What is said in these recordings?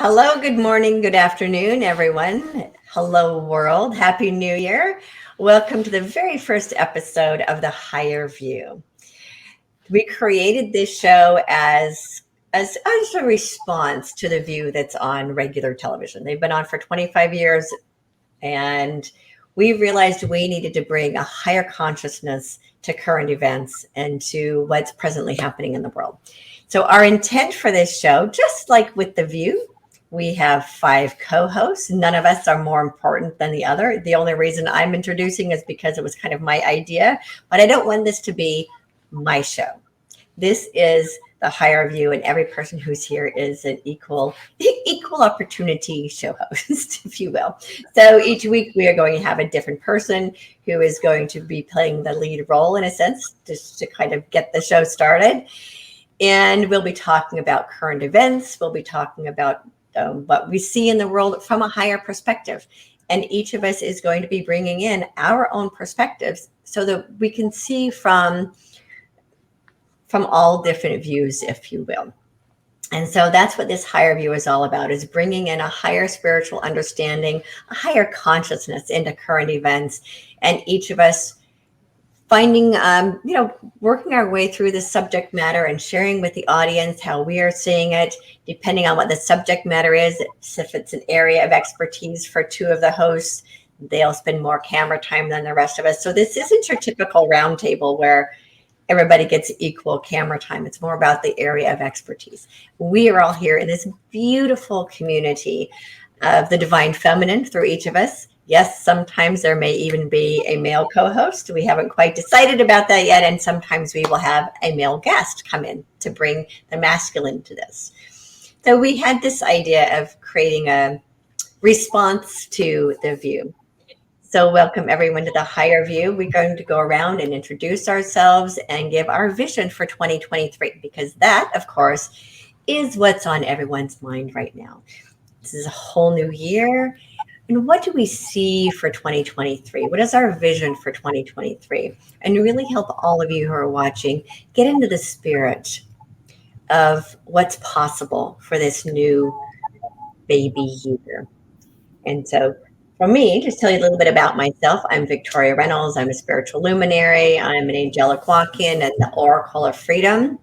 Hello, good morning, good afternoon, everyone. Hello, world. Happy New Year. Welcome to the very first episode of The Higher View. We created this show as a response to the view that's on regular television. They've been on for 25 years, and we realized we needed to bring a higher consciousness to current events and to what's presently happening in the world. So our intent for this show, just like with The View, we have 5 co-hosts. None of us are more important than the other. The only reason I'm introducing is because it was kind of my idea, but I don't want this to be my show. This is The Higher View, and every person who's here is an equal opportunity show host, if you will. So each week we are going to have a different person who is going to be playing the lead role, in a sense, just to kind of get the show started. And we'll be talking about current events. We'll be talking about what we see in the world from a higher perspective. And each of us is going to be bringing in our own perspectives so that we can see from all different views, if you will. And so that's what this higher view is all about, is bringing in a higher spiritual understanding, a higher consciousness into current events, and each of us finding, working our way through the subject matter and sharing with the audience how we are seeing it, depending on what the subject matter is. If it's an area of expertise for 2 of the hosts, they'll spend more camera time than the rest of us. So this isn't your typical roundtable where everybody gets equal camera time. It's more about the area of expertise. We are all here in this beautiful community of the divine feminine through each of us. Yes, sometimes there may even be a male co-host. We haven't quite decided about that yet. And sometimes we will have a male guest come in to bring the masculine to this. So we had this idea of creating a response to The View. So welcome everyone to The Higher View. We're going to go around and introduce ourselves and give our vision for 2023, because that, of course, is what's on everyone's mind right now. This is a whole new year. And what do we see for 2023? What is our vision for 2023? And really help all of you who are watching get into the spirit of what's possible for this new baby year. And so for me, just tell you a little bit about myself. I'm Victoria Reynolds. I'm a spiritual luminary. I'm an angelic walk-in and the Oracle of Freedom.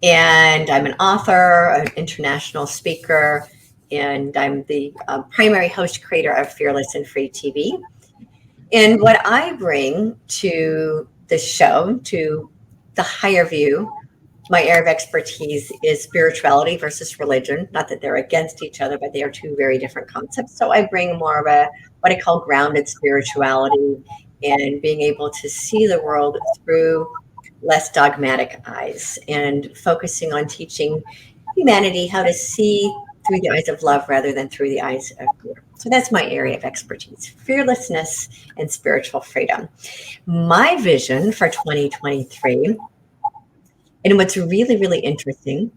And I'm an author, an international speaker, and I'm the primary host creator of Fearless and Free TV. And what I bring to the show, to The Higher View, my area of expertise is spirituality versus religion. Not that they're against each other, but they are 2 very different concepts. So I bring more of what I call grounded spirituality and being able to see the world through less dogmatic eyes and focusing on teaching humanity how to see through the eyes of love rather than through the eyes of fear. So that's my area of expertise, fearlessness and spiritual freedom. My vision for 2023, and what's really, really interesting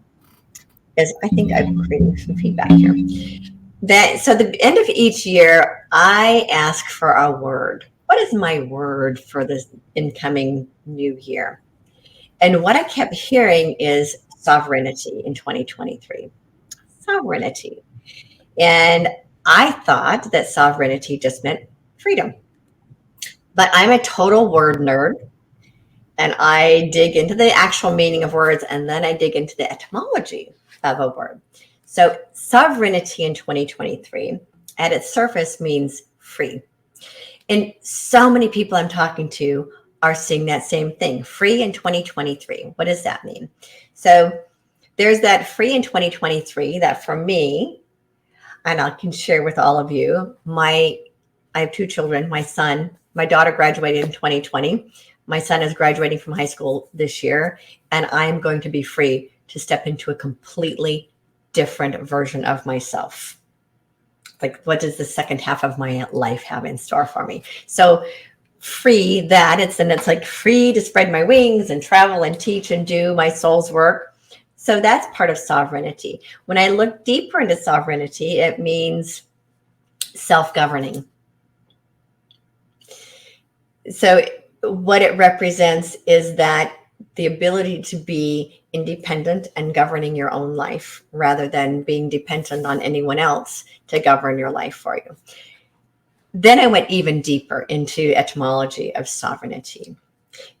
is, I think I'm creating some feedback here. So the end of each year, I ask for a word. What is my word for this incoming new year? And what I kept hearing is sovereignty in 2023. Sovereignty. And I thought that sovereignty just meant freedom. But I'm a total word nerd. And I dig into the actual meaning of words, and then I dig into the etymology of a word. So sovereignty in 2023 at its surface means free. And so many people I'm talking to are seeing that same thing, free in 2023. What does that mean? So there's that free in 2023 that for me, and I can share with all of you, I have 2 children. My daughter graduated in 2020. My son is graduating from high school this year, and I'm going to be free to step into a completely different version of myself. Like, what does the second half of my life have in store for me? So free that, it's like free to spread my wings and travel and teach and do my soul's work. So that's part of sovereignty. When I look deeper into sovereignty, it means self-governing. So what it represents is that the ability to be independent and governing your own life rather than being dependent on anyone else to govern your life for you. Then I went even deeper into etymology of sovereignty.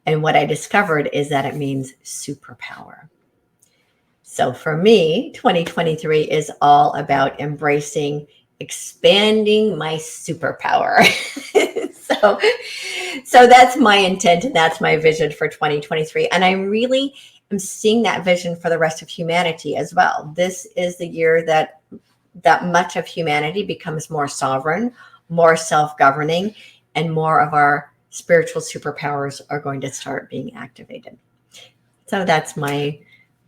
And what I discovered is that it means superpower. So for me, 2023 is all about embracing, expanding my superpower. so that's my intent and that's my vision for 2023. And I really am seeing that vision for the rest of humanity as well. This is the year that much of humanity becomes more sovereign, more self-governing, and more of our spiritual superpowers are going to start being activated. So that's my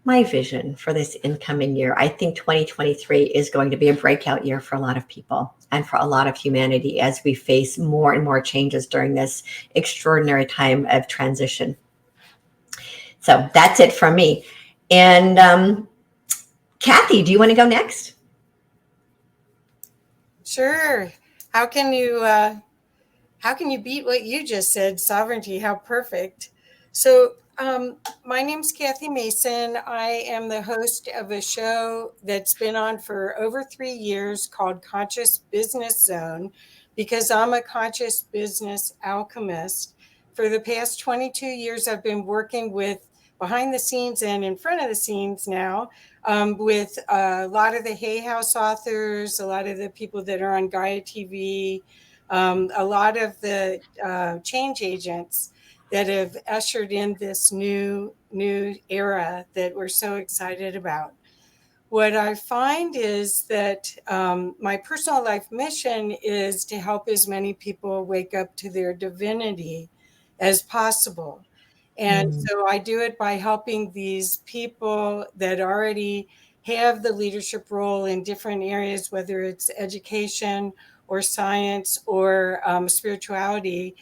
vision for this incoming year. I think 2023 is going to be a breakout year for a lot of people and for a lot of humanity as we face more and more changes during this extraordinary time of transition. So that's it from me. And Kathy, do you want to go next? Sure. How can you beat what you just said? Sovereignty, how perfect. So my name's Kathy Mason. I am the host of a show that's been on for over 3 years called Conscious Business Zone, because I'm a conscious business alchemist. For the past 22 years, I've been working with behind the scenes and in front of the scenes now with a lot of the Hay House authors, a lot of the people that are on Gaia TV, a lot of the change agents that have ushered in this new era that we're so excited about. What I find is that my personal life mission is to help as many people wake up to their divinity as possible. And so I do it by helping these people that already have the leadership role in different areas, whether it's education or science or spirituality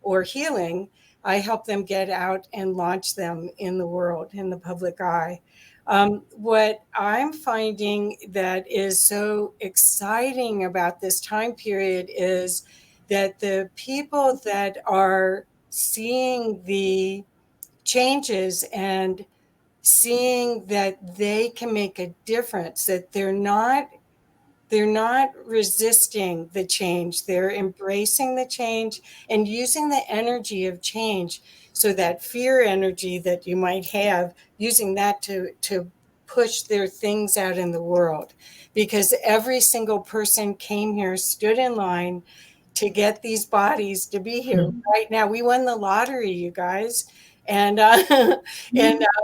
or healing. I help them get out and launch them in the world, in the public eye. What I'm finding that is so exciting about this time period is that the people that are seeing the changes and seeing that they can make a difference, that they're not resisting the change. They're embracing the change and using the energy of change. So that fear energy that you might have, using that to push their things out in the world. Because every single person came here, stood in line to get these bodies to be here right now. We won the lottery, you guys. And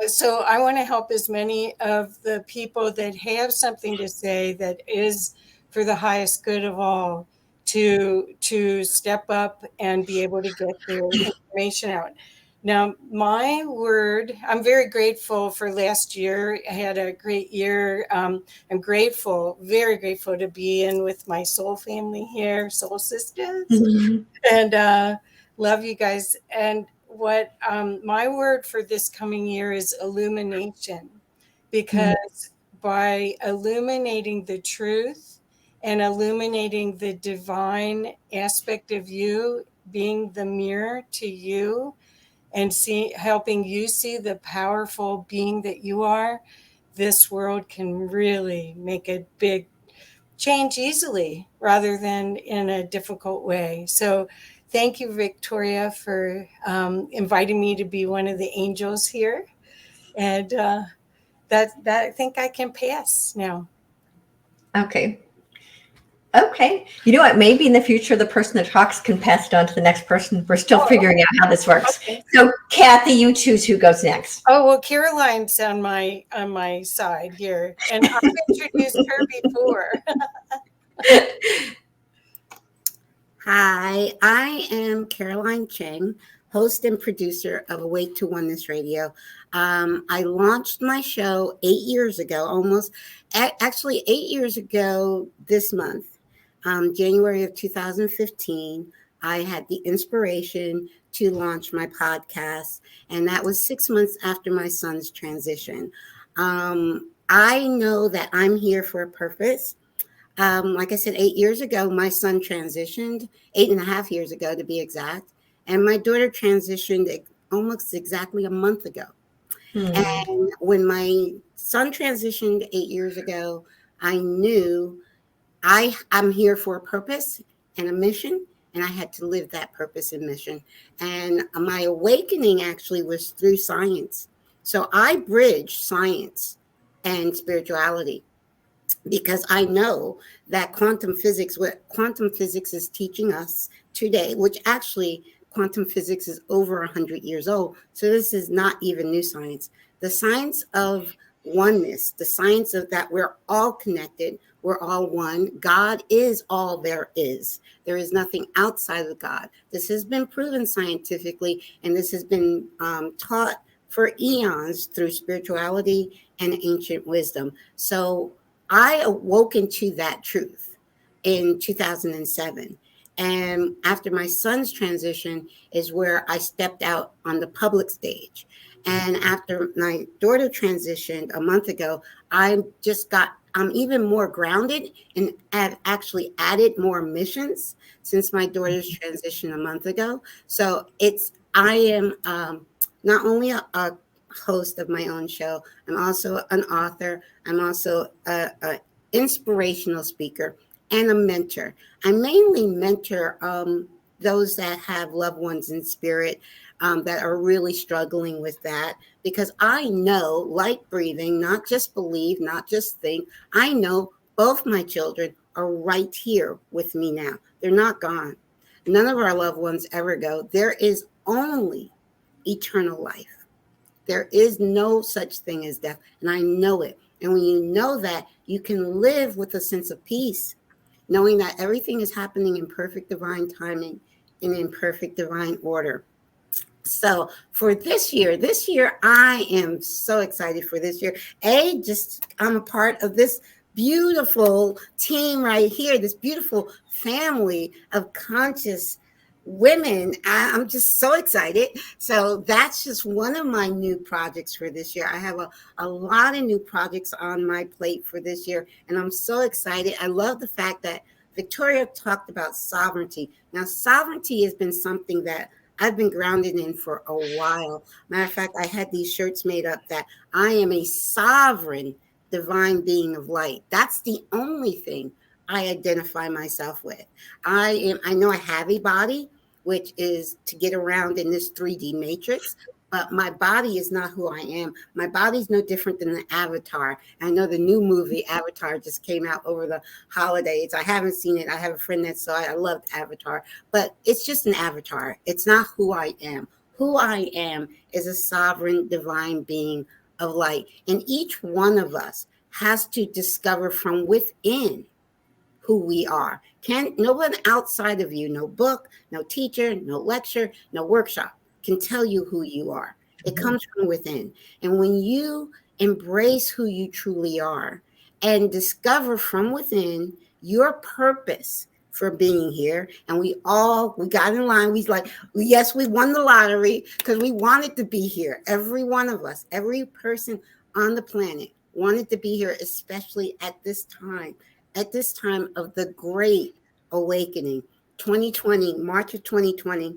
so I want to help as many of the people that have something to say that is for the highest good of all to step up and be able to get their information out. Now, my word, I'm very grateful for last year. I had a great year. I'm grateful, very grateful to be in with my soul family here, soul sisters, and love you guys. And what my word for this coming year is illumination, because by illuminating the truth and illuminating the divine aspect of you, being the mirror to you, and helping you see the powerful being that you are, this world can really make a big change easily rather than in a difficult way. So thank you, Victoria, for inviting me to be one of the angels here. And that I think I can pass now. Okay. You know what? Maybe in the future, the person that talks can pass it on to the next person. We're still figuring out how this works. Okay. So, Kathy, you choose who goes next. Oh, well, Geraldine's on my side here, and I've introduced her before. Hi, I am Geraldine Chang, host and producer of Awake to Oneness Radio. I launched my show 8 years ago, actually 8 years ago this month. January of 2015, I had the inspiration to launch my podcast, and that was 6 months after my son's transition. I know that I'm here for a purpose. Like I said, 8 years ago, my son transitioned, 8.5 years ago to be exact, and my daughter transitioned almost exactly a month ago. And when my son transitioned 8 years ago, I knew I'm here for a purpose and a mission, and I had to live that purpose and mission. And my awakening actually was through science. So I bridge science and spirituality because I know that what quantum physics is teaching us today, which actually quantum physics is over 100 years old. So this is not even new science. The science of oneness, the science of that we're all connected, we're all one. God is all there is. There is nothing outside of God. This has been proven scientifically, and this has been taught for eons through spirituality and ancient wisdom. So I awoke into that truth in 2007. And after my son's transition is where I stepped out on the public stage. And after my daughter transitioned a month ago, I'm even more grounded and have actually added more missions since my daughter's transition a month ago. So I am not only a host of my own show, I'm also an author. I'm also a inspirational speaker and a mentor. I mainly mentor those that have loved ones in spirit that are really struggling with that, because I know, like breathing, not just believe, not just think, I know both my children are right here with me now. They're not gone. None of our loved ones ever go. There is only eternal life. There is no such thing as death, and I know it. And when you know that, you can live with a sense of peace, knowing that everything is happening in perfect divine timing and in perfect divine order. So for this year, I am so excited for this year. I'm a part of this beautiful team right here, this beautiful family of conscious women. I'm just so excited. So that's just one of my new projects for this year. I have a lot of new projects on my plate for this year, and I'm so excited. I love the fact that Victoria talked about sovereignty. Now, sovereignty has been something that I've been grounded in for a while. Matter of fact, I had these shirts made up that I am a sovereign divine being of light. That's the only thing I identify myself with. I know I have a body, which is to get around in this 3D matrix, but my body is not who I am. My body's no different than the Avatar. I know the new movie Avatar just came out over the holidays. I haven't seen it. I have a friend that saw it. I loved Avatar, but it's just an avatar. It's not who I am. Who I am is a sovereign divine being of light. And each one of us has to discover from within who we are. No one outside of you, no book, no teacher, no lecture, no workshop can tell you who you are. It comes from within. And when you embrace who you truly are and discover from within your purpose for being here, and we got in line. We like, yes, we won the lottery because we wanted to be here. Every one of us, every person on the planet wanted to be here, especially at this time of the great awakening. 2020, March of 2020,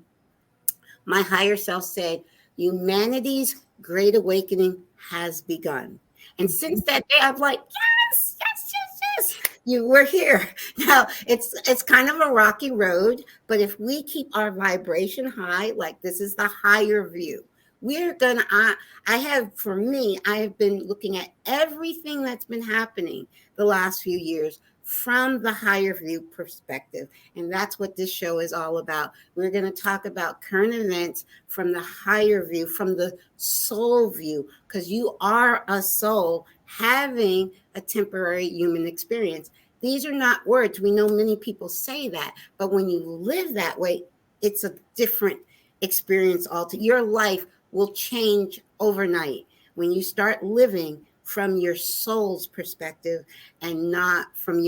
my higher self said, humanity's great awakening has begun. And since that day, I'm like, yes, yes, yes, yes. We're here. Now, it's kind of a rocky road, but if we keep our vibration high, like this is the higher view, I have been looking at everything that's been happening the last few years from the higher view perspective. And that's what this show is all about. We're going to talk about current events from the higher view, from the soul view, because you are a soul having a temporary human experience. These are not words. We know many people say that, but when you live that way, it's a different experience altogether. Your life will change overnight when you start living from your soul's perspective and not from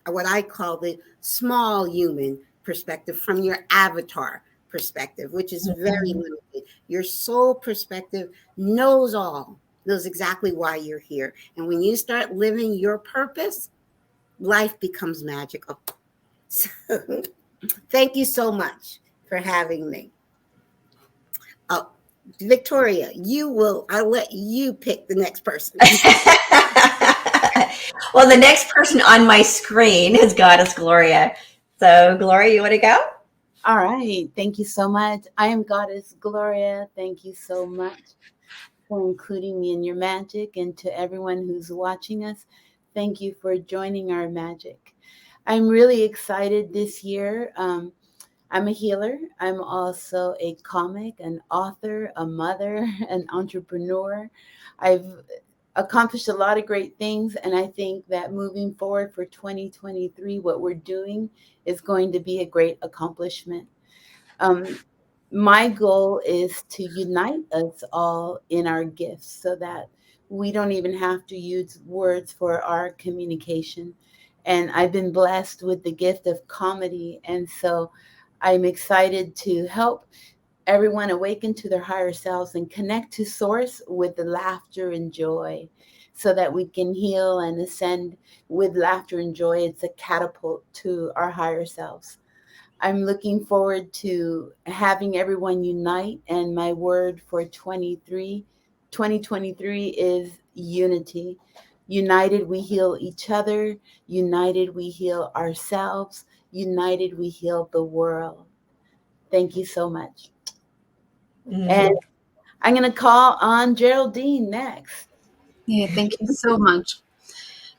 what I call the small human perspective, from your avatar perspective, which is very limited. Your soul perspective knows exactly why you're here. And when you start living your purpose, life becomes magical. So, thank you so much for having me. Oh, Victoria, I'll let you pick the next person. Well, the next person on my screen is Goddess Gloria. So, Gloria, you want to go? All right. Thank you so much. I am Goddess Gloria. Thank you so much for including me in your magic. And to everyone who's watching us, thank you for joining our magic. I'm really excited this year. I'm a healer. I'm also a comic, an author, a mother, an entrepreneur. I've accomplished a lot of great things. And I think that moving forward for 2023, what we're doing is going to be a great accomplishment. My goal is to unite us all in our gifts so that we don't even have to use words for our communication. And I've been blessed with the gift of comedy. And so I'm excited to help everyone awaken to their higher selves and connect to source with the laughter and joy so that we can heal and ascend with laughter and joy. It's a catapult to our higher selves. I'm looking forward to having everyone unite, and my word for 2023 is unity. United, we heal each other. United, we heal ourselves. United, we heal the world. Thank you so much. And I'm going to call on Geraldine next. Yeah, thank you so much.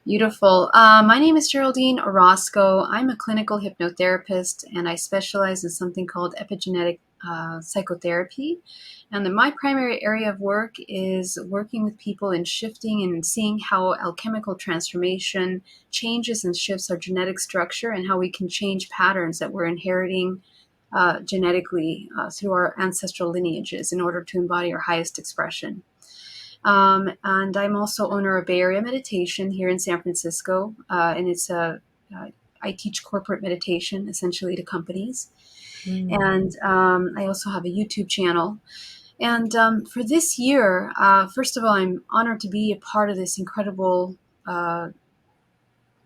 Beautiful. My name is Geraldine Orozco. I'm a clinical hypnotherapist, and I specialize in something called epigenetic psychotherapy. And my primary area of work is working with people in shifting and seeing how alchemical transformation changes and shifts our genetic structure and how we can change patterns that we're inheriting genetically through our ancestral lineages in order to embody our highest expression. And I'm also owner of Bay Area Meditation here in San Francisco. And it's I teach corporate meditation essentially to companies. And I also have a YouTube channel. And for this year, first of all, I'm honored to be a part of this incredible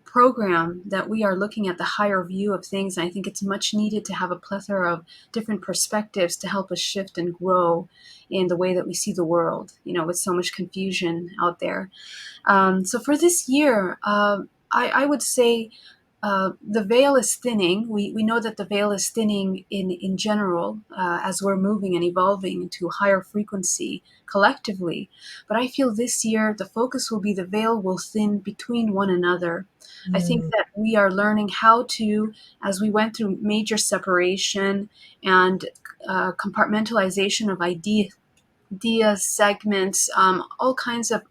program that we are looking at the higher view of things. And I think it's much needed to have a plethora of different perspectives to help us shift and grow in the way that we see the world, with so much confusion out there. So for this year, I would say the veil is thinning. We know that the veil is thinning in general as we're moving and evolving into a higher frequency collectively. But I feel this year the focus will be the veil will thin between one another. I think that we are learning how to, as we went through major separation and compartmentalization of ideas, segments, all kinds of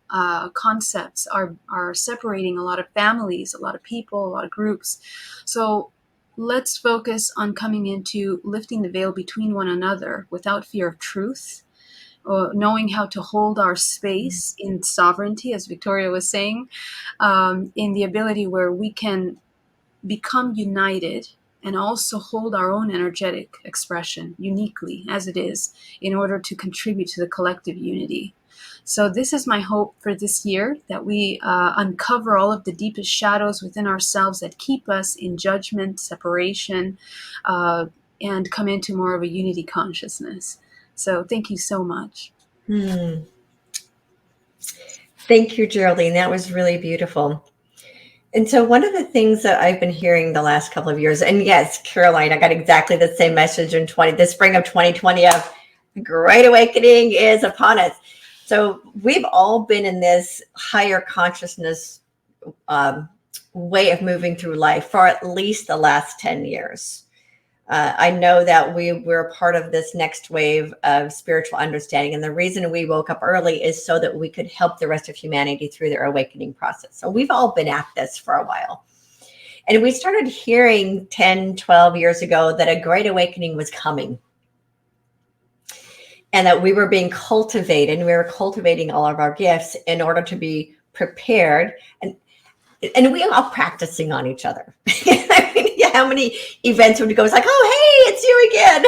concepts are separating a lot of families, a lot of people, a lot of groups. So let's focus on coming into lifting the veil between one another without fear of truth, knowing how to hold our space in sovereignty, as Victoria was saying, in the ability where we can become united and also hold our own energetic expression uniquely as it is in order to contribute to the collective unity. So this is my hope for this year, that we uncover all of the deepest shadows within ourselves that keep us in judgment, separation, and come into more of a unity consciousness. So thank you so much. Thank you, Geraldine. That was really beautiful. And so one of the things that I've been hearing the last couple of years, and yes, Caroline, I got exactly the same message in the spring of 2020 of Great Awakening is upon us. So we've all been in this higher consciousness way of moving through life for at least the last 10 years. I know that we're a part of this next wave of spiritual understanding. And the reason we woke up early is so that we could help the rest of humanity through their awakening process. So we've all been at this for a while. And we started hearing 10, 12 years ago that a great awakening was coming. And that we were being cultivated, and we were cultivating all of our gifts in order to be prepared. And we are all practicing on each other. How many events would we go? It's like, oh, hey, it's you again.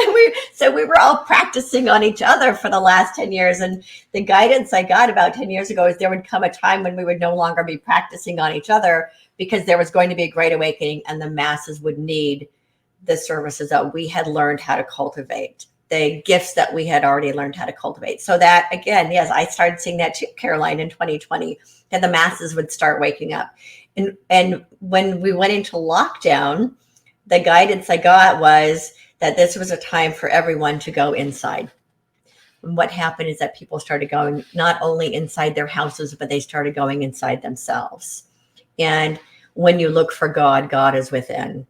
So we were all practicing on each other for the last 10 years. And the guidance I got about 10 years ago is there would come a time when we would no longer be practicing on each other because there was going to be a great awakening and the masses would need the services that we had learned how to cultivate. the gifts that we had already learned how to cultivate. So that, again, yes, I started seeing that too, Caroline, in 2020, and the masses would start waking up. And when we went into lockdown, the guidance I got was that this was a time for everyone to go inside. And what happened is that people started going not only inside their houses, but they started going inside themselves. And when you look for God, God is within.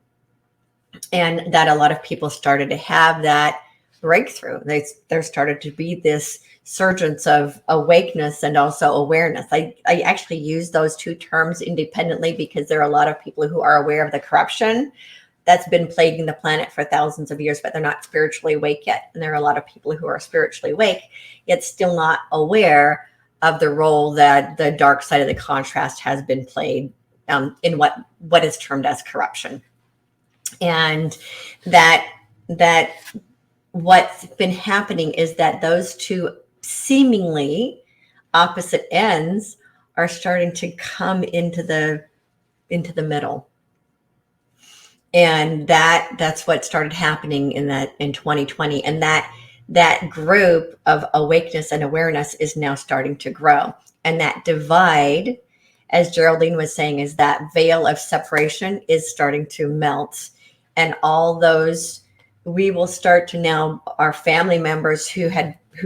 And that a lot of people started to have that breakthrough. There started to be this surgence of awakeness and also awareness. I actually use those two terms independently because there are a lot of people who are aware of the corruption that's been plaguing the planet for thousands of years, but they're not spiritually awake yet. And there are a lot of people who are spiritually awake, yet still not aware of the role that the dark side of the contrast has been played in what is termed as corruption. And that what's been happening is that those two seemingly opposite ends are starting to come into the middle. And that's what started happening in 2020. And that group of awakeness and awareness is now starting to grow. And that divide, as Geraldine was saying, is that veil of separation is starting to melt. And all those, we will start to now, our family members who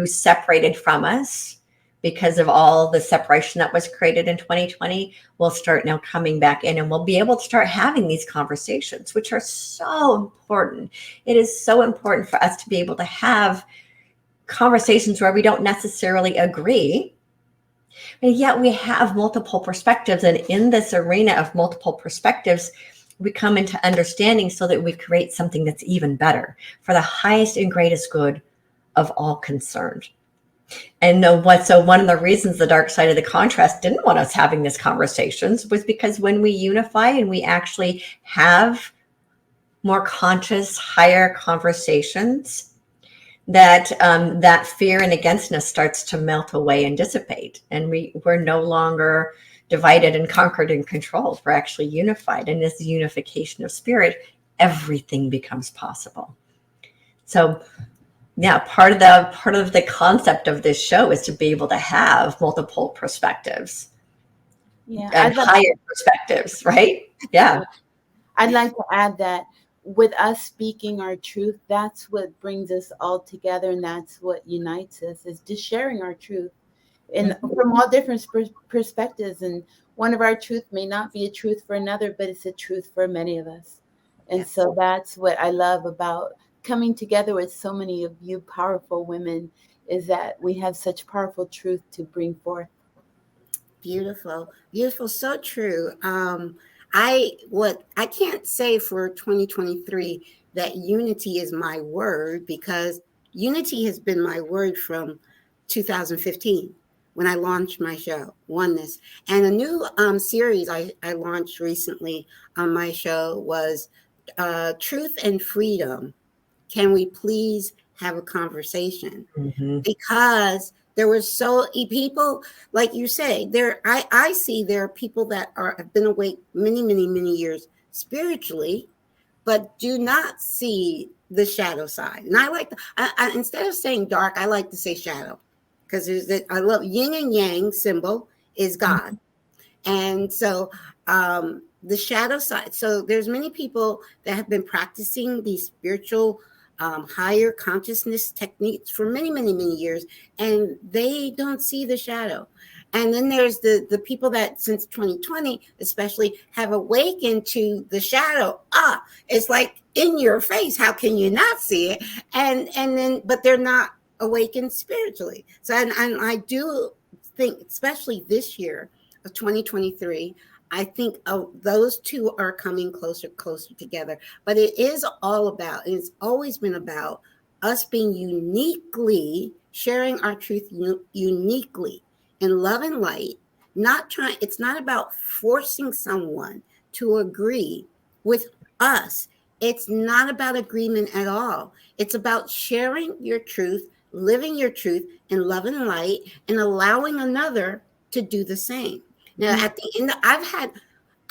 separated from us because of all the separation that was created in 2020, will start now coming back in, and we'll be able to start having these conversations, which are so important. It is so important for us to be able to have conversations where we don't necessarily agree, and yet we have multiple perspectives. And in this arena of multiple perspectives, we come into understanding so that we create something that's even better for the highest and greatest good of all concerned. And so one of the reasons the dark side of the contrast didn't want us having these conversations was because when we unify and we actually have more conscious, higher conversations, that fear and againstness starts to melt away and dissipate. And we're no longer divided and conquered and controlled. We're actually unified. And this unification of spirit, everything becomes possible. So yeah, part of the concept of this show is to be able to have multiple perspectives, and higher perspectives, right? Yeah. I'd like to add that with us speaking our truth, that's what brings us all together, and that's what unites us, is just sharing our truth and from all different perspectives. And one of our truth may not be a truth for another, but it's a truth for many of us. And so that's what I love about coming together with so many of you powerful women, is that we have such powerful truth to bring forth. Beautiful, beautiful, so true. I can't say for 2023 that unity is my word, because unity has been my word from 2015 when I launched my show, Oneness. And a new series I launched recently on my show was Truth and Freedom. Can we please have a conversation? Mm-hmm. Because there were people, like you say, I see there are people that have been awake many, many, many years spiritually, but do not see the shadow side. And I like instead of saying dark, I like to say shadow, because I love yin and yang symbol is God. Mm-hmm. And so the shadow side. So there's many people that have been practicing these spiritual higher consciousness techniques for many, many, many years, and they don't see the shadow. And then there's the people that since 2020 especially have awakened to the shadow. It's like in your face. How can you not see it? And then, but they're not awakened spiritually. So and I do think, especially this year of 2023, I think those two are coming closer together. But it is all about, and it's always been about, us being uniquely sharing our truth uniquely in love and light. It's not about forcing someone to agree with us. It's not about agreement at all. It's about sharing your truth, living your truth in love and light, and allowing another to do the same. Now, at the end, I've had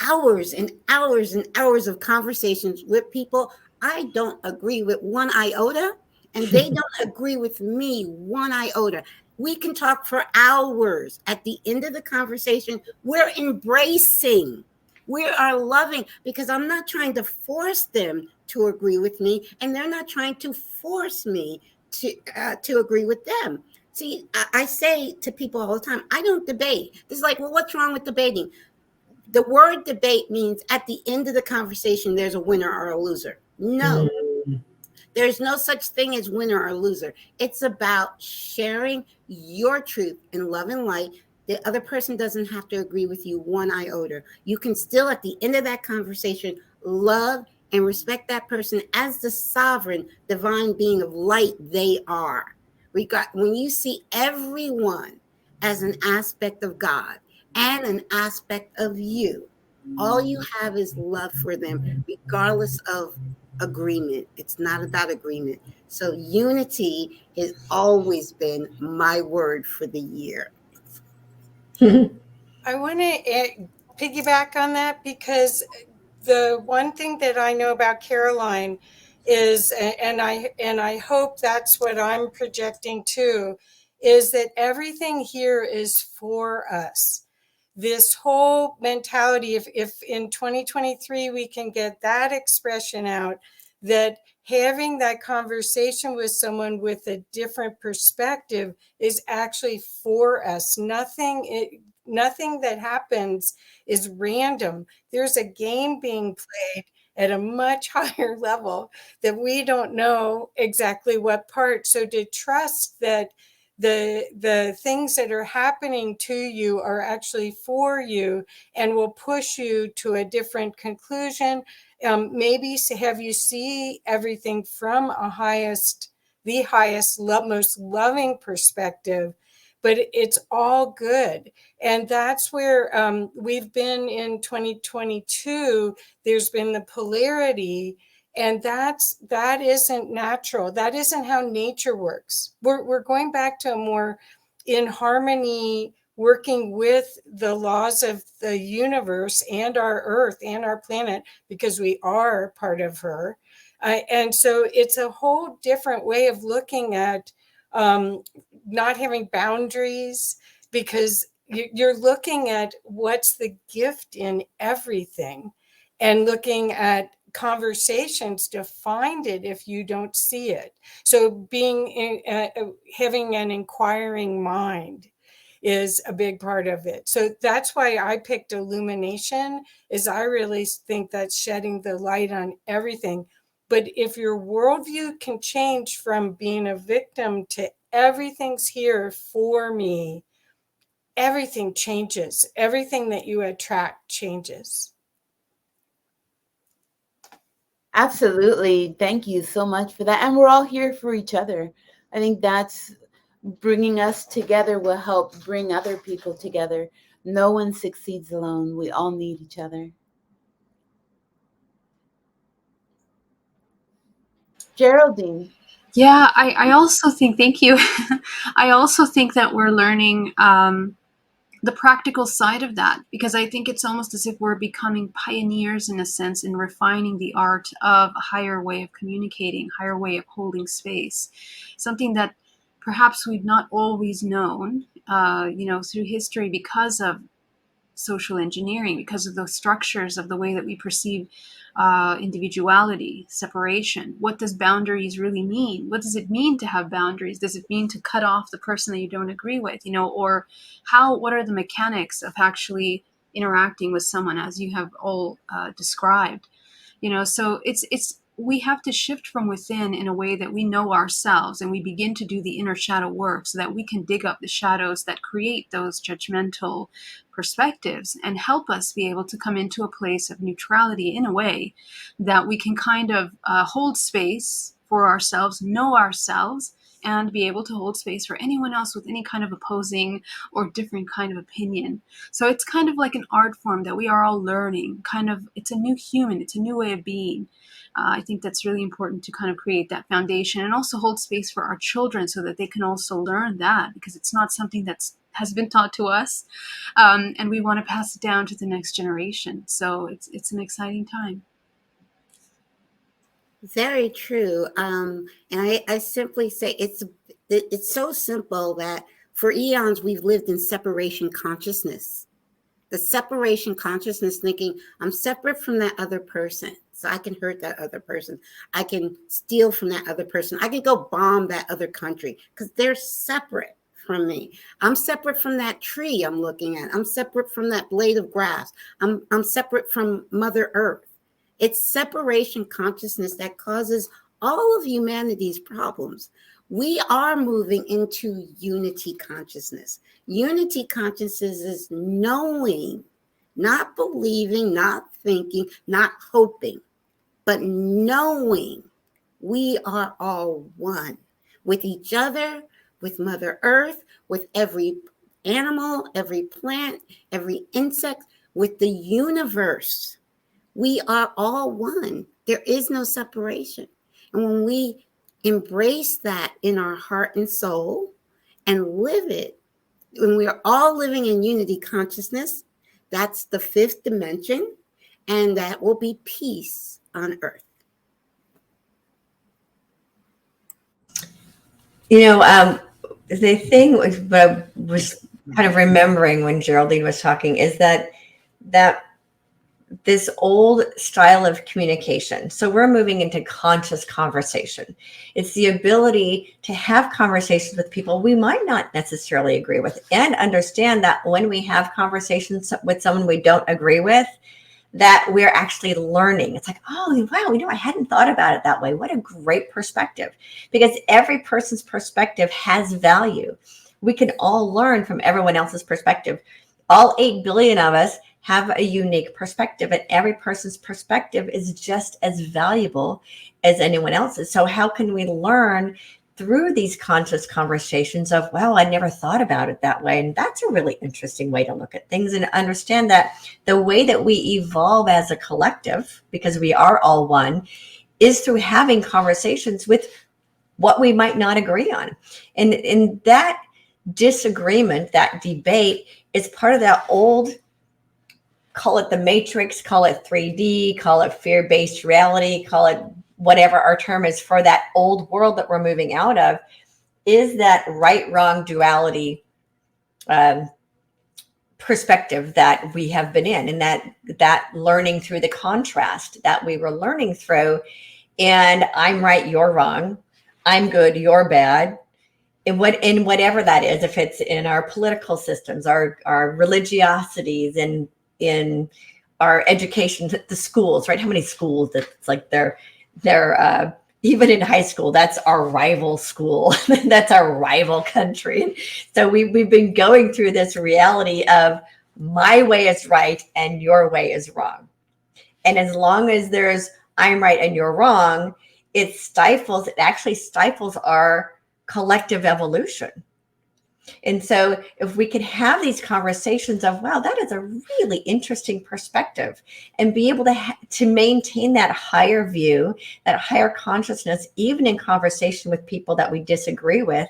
hours and hours and hours of conversations with people I don't agree with one iota, and they don't agree with me one iota. We can talk for hours. At the end of the conversation, we're embracing. We are loving, because I'm not trying to force them to agree with me, and they're not trying to force me to agree with them. See, I say to people all the time, I don't debate. It's like, well, what's wrong with debating? The word debate means at the end of the conversation, there's a winner or a loser. No, there's no such thing as winner or loser. It's about sharing your truth in love and light. The other person doesn't have to agree with you one iota. You can still, at the end of that conversation, love and respect that person as the sovereign, divine being of light they are. When you see everyone as an aspect of God and an aspect of you, all you have is love for them, regardless of agreement. It's not about agreement. So unity has always been my word for the year. I want to piggyback on that, because the one thing that I know about Caroline is, and I hope that's what I'm projecting too, is that everything here is for us. This whole mentality, if in 2023 we can get that expression out, that having that conversation with someone with a different perspective is actually for us. Nothing that happens is random. There's a game being played at a much higher level that we don't know exactly what part. So to trust that the things that are happening to you are actually for you and will push you to a different conclusion. Maybe have you see everything from the highest, most loving perspective, but it's all good. And that's where we've been in 2022. There's been the polarity, and that isn't natural. That isn't how nature works. We're going back to a more in harmony, working with the laws of the universe and our earth and our planet, because we are part of her. And so it's a whole different way of looking at not having boundaries, because you're looking at what's the gift in everything, and looking at conversations to find it if you don't see it. So having an inquiring mind is a big part of it. So that's why I picked illumination, is I really think that's shedding the light on everything. But if your worldview can change from being a victim to everything's here for me, everything changes. Everything that you attract changes. Absolutely. Thank you so much for that. And we're all here for each other. I think that's bringing us together will help bring other people together. No one succeeds alone. We all need each other. Geraldine. Yeah, I also think, thank you. I also think that we're learning the practical side of that, because I think it's almost as if we're becoming pioneers in a sense in refining the art of a higher way of communicating, higher way of holding space, something that perhaps we've not always known, through history, because of social engineering, because of the structures of the way that we perceive individuality, separation. What does boundaries really mean? What does it mean to have boundaries? Does it mean to cut off the person that you don't agree with? Or what are the mechanics of actually interacting with someone, as you have all described? So it's we have to shift from within in a way that we know ourselves, and we begin to do the inner shadow work so that we can dig up the shadows that create those judgmental perspectives and help us be able to come into a place of neutrality, in a way that we can kind of hold space for ourselves, know ourselves, and be able to hold space for anyone else with any kind of opposing or different kind of opinion. So it's kind of like an art form that we are all learning. It's a new human, it's a new way of being. I think that's really important to kind of create that foundation, and also hold space for our children so that they can also learn that, because it's not something that has been taught to us, and we want to pass it down to the next generation. So it's an exciting time. Very true. And I simply say it's so simple that for eons we've lived in separation consciousness. The separation consciousness, thinking I'm separate from that other person, so I can hurt that other person. I can steal from that other person. I can go bomb that other country because they're separate from me. I'm separate from that tree I'm looking at. I'm separate from that blade of grass. I'm separate from Mother Earth. It's separation consciousness that causes all of humanity's problems. We are moving into unity consciousness. Unity consciousness is knowing, not believing, not thinking, not hoping, but knowing we are all one with each other, with Mother Earth, with every animal, every plant, every insect, with the universe. We are all one. There is no separation. And when we embrace that in our heart and soul and live it, when we are all living in unity consciousness, that's the fifth dimension, and that will be peace on earth. The thing was, what I was kind of remembering when Geraldine was talking is that this old style of communication. So we're moving into conscious conversation. It's the ability to have conversations with people we might not necessarily agree with, and understand that when we have conversations with someone we don't agree with, that we're actually learning. It's like, oh, wow, I hadn't thought about it that way. What a great perspective. Because every person's perspective has value. We can all learn from everyone else's perspective. All 8 billion of us have a unique perspective, and every person's perspective is just as valuable as anyone else's. So how can we learn through these conscious conversations of, wow, I never thought about it that way. And that's a really interesting way to look at things, and understand that the way that we evolve as a collective, because we are all one, is through having conversations with what we might not agree on. And in that disagreement, that debate is part of that old, call it the matrix, call it 3D, call it fear-based reality, call it whatever our term is for that old world that we're moving out of, is that right-wrong duality perspective that we have been in, and that learning through the contrast that we were learning through. And I'm right, you're wrong. I'm good, you're bad. In whatever that is, if it's in our political systems, our religiosities, in our education, the schools, right? How many schools that's like they're even in high school, that's our rival school. That's our rival country. So we've been going through this reality of my way is right and your way is wrong. And as long as there's I'm right and you're wrong, it actually stifles our collective evolution. And so if we can have these conversations of, wow, that is a really interesting perspective, and be able to maintain that higher view, that higher consciousness, even in conversation with people that we disagree with,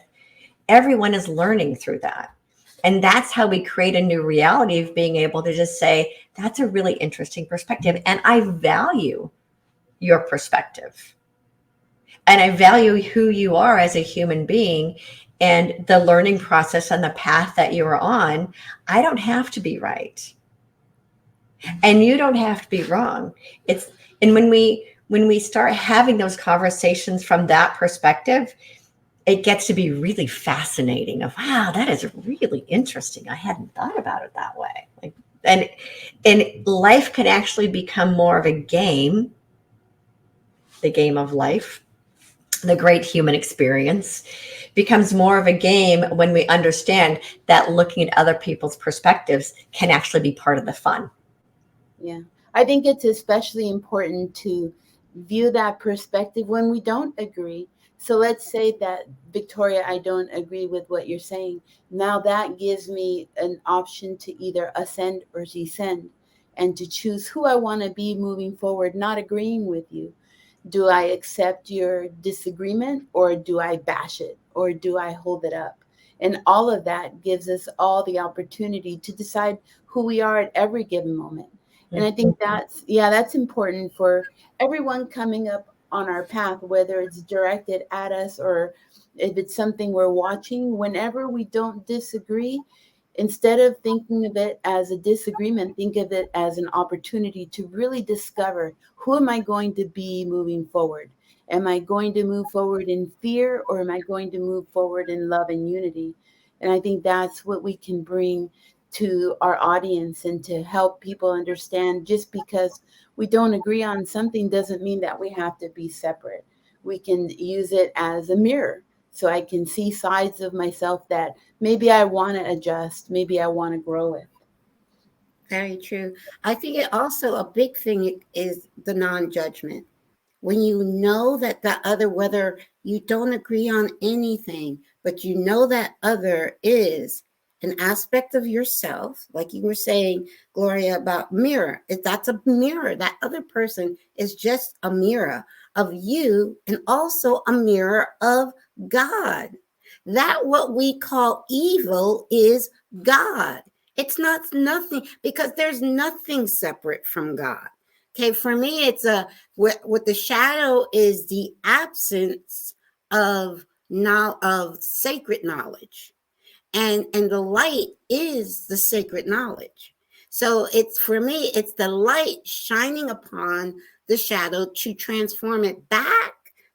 everyone is learning through that. And that's how we create a new reality of being able to just say, that's a really interesting perspective. And I value your perspective. And I value who you are as a human being, and the learning process and the path that you're on. I don't have to be right, and you don't have to be wrong. And when we start having those conversations from that perspective, it gets to be really fascinating. Of, wow, that is really interesting. I hadn't thought about it that way. And life can actually become more of a game, the game of life. The great human experience becomes more of a game when we understand that looking at other people's perspectives can actually be part of the fun. Yeah, I think it's especially important to view that perspective when we don't agree. So let's say that, Victoria, I don't agree with what you're saying. Now that gives me an option to either ascend or descend, and to choose who I want to be moving forward, not agreeing with you. Do I accept your disagreement, or do I bash it, or do I hold it up? And all of that gives us all the opportunity to decide who we are at every given moment. And I think that's important for everyone coming up on our path, whether it's directed at us or if it's something we're watching. Whenever we don't disagree, instead of thinking of it as a disagreement, think of it as an opportunity to really discover, who am I going to be moving forward? Am I going to move forward in fear, or am I going to move forward in love and unity? And I think that's what we can bring to our audience, and to help people understand, just because we don't agree on something doesn't mean that we have to be separate. We can use it as a mirror, so I can see sides of myself that maybe I want to adjust, maybe I want to grow with. Very true. I think it also a big thing is the non-judgment. When you know that the other, whether you don't agree on anything, but you know that other is an aspect of yourself, like you were saying, Gloria, about mirror. If that's a mirror, that other person is just a mirror of you, and also a mirror of God. That what we call evil is God. It's not nothing, because there's nothing separate from God. Okay, for me, it's what the shadow is the absence of sacred knowledge, and the light is the sacred knowledge. So it's, for me, it's the light shining upon the shadow to transform it back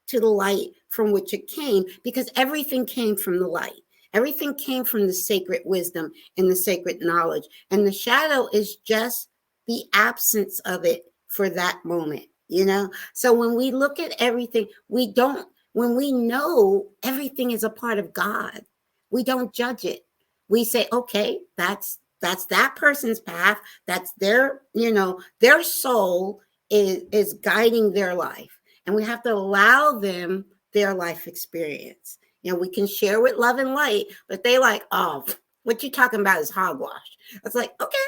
to the light from which it came, because everything came from the light. Everything came from the sacred wisdom and the sacred knowledge. And the shadow is just the absence of it for that moment, you know? So when we look at everything, when we know everything is a part of God, we don't judge it. We say, okay, that's that person's path. That's their, their soul is guiding their life. And we have to allow them their life experience. We can share with love and light, but they like, oh, what you talking about is hogwash. It's like, okay,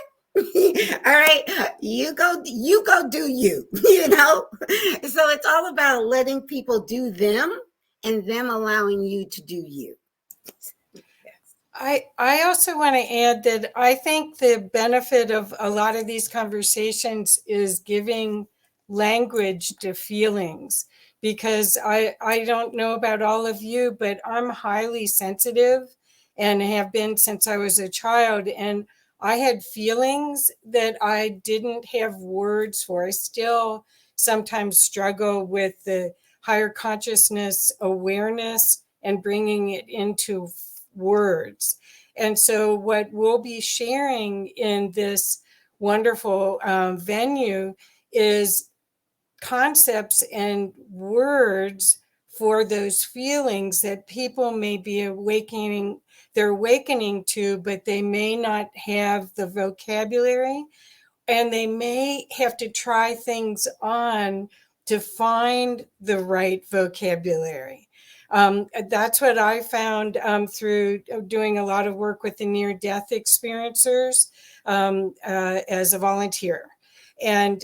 all right, you go do you, So it's all about letting people do them, and them allowing you to do you. I also want to add that I think the benefit of a lot of these conversations is giving language to feelings, because I don't know about all of you, but I'm highly sensitive and have been since I was a child. And I had feelings that I didn't have words for. I still sometimes struggle with the higher consciousness awareness and bringing it into words. And so what we'll be sharing in this wonderful venue is concepts and words for those feelings that people may be awakening to, but they may not have the vocabulary, and they may have to try things on to find the right vocabulary. That's what I found through doing a lot of work with the near-death experiencers as a volunteer. And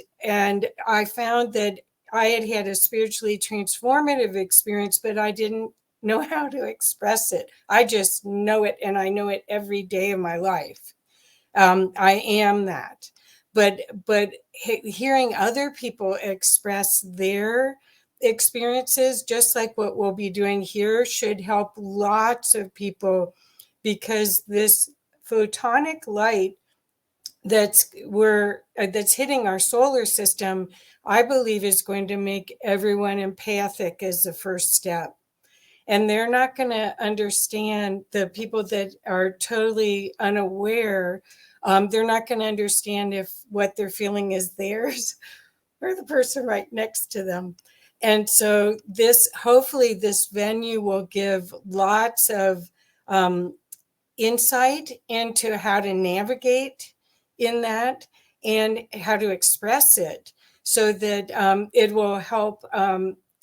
I found that I had a spiritually transformative experience, but I didn't know how to express it. I just know it, and I know it every day of my life. I am that. But hearing other people express their experiences, just like what we'll be doing here, should help lots of people, because this photonic light that's hitting our solar system, I believe, is going to make everyone empathic as the first step. And they're not going to understand, the people that are totally unaware, they're not going to understand if what they're feeling is theirs or the person right next to them. And so hopefully this venue will give lots of insight into how to navigate in that and how to express it, so that it will help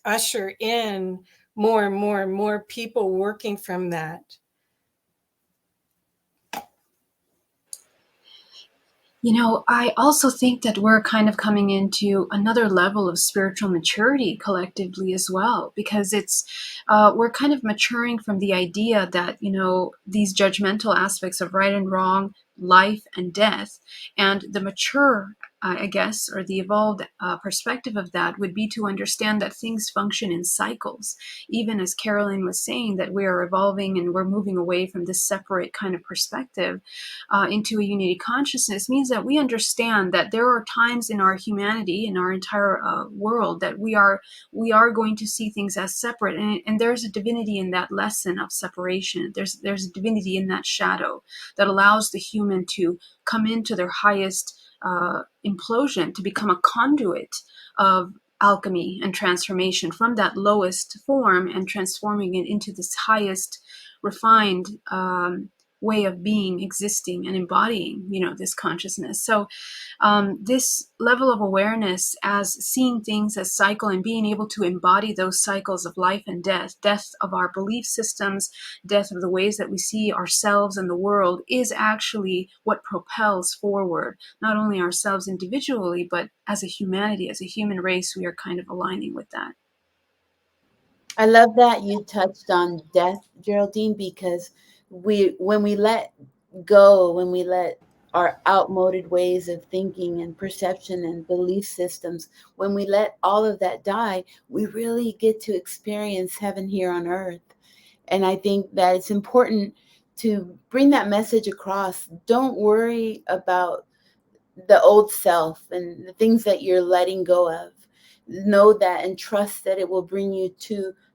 usher in more and more and more people working from that. I also think that we're kind of coming into another level of spiritual maturity collectively as well, because we're kind of maturing from the idea that, these judgmental aspects of right and wrong, life and death, and the mature I guess, or the evolved perspective of that would be to understand that things function in cycles. Even as Caroline was saying, that we are evolving and we're moving away from this separate kind of perspective into a unity consciousness, means that we understand that there are times in our humanity, in our entire world, that we are going to see things as separate, and there's a divinity in that lesson of separation. There's a divinity in that shadow that allows the human to come into their highest implosion, to become a conduit of alchemy and transformation from that lowest form and transforming it into this highest refined way of being, existing, and embodying, this consciousness. So this level of awareness as seeing things as cycle and being able to embody those cycles of life and death of our belief systems, death of the ways that we see ourselves and the world, is actually what propels forward not only ourselves individually, but as a humanity, as a human race. We are kind of aligning with that. I love that you touched on death, Geraldine, because when we let go, when we let our outmoded ways of thinking and perception and belief systems, when we let all of that die, we really get to experience heaven here on earth. And I think that it's important to bring that message across. Don't worry about the old self and the things that you're letting go of. Know that and trust that it will bring you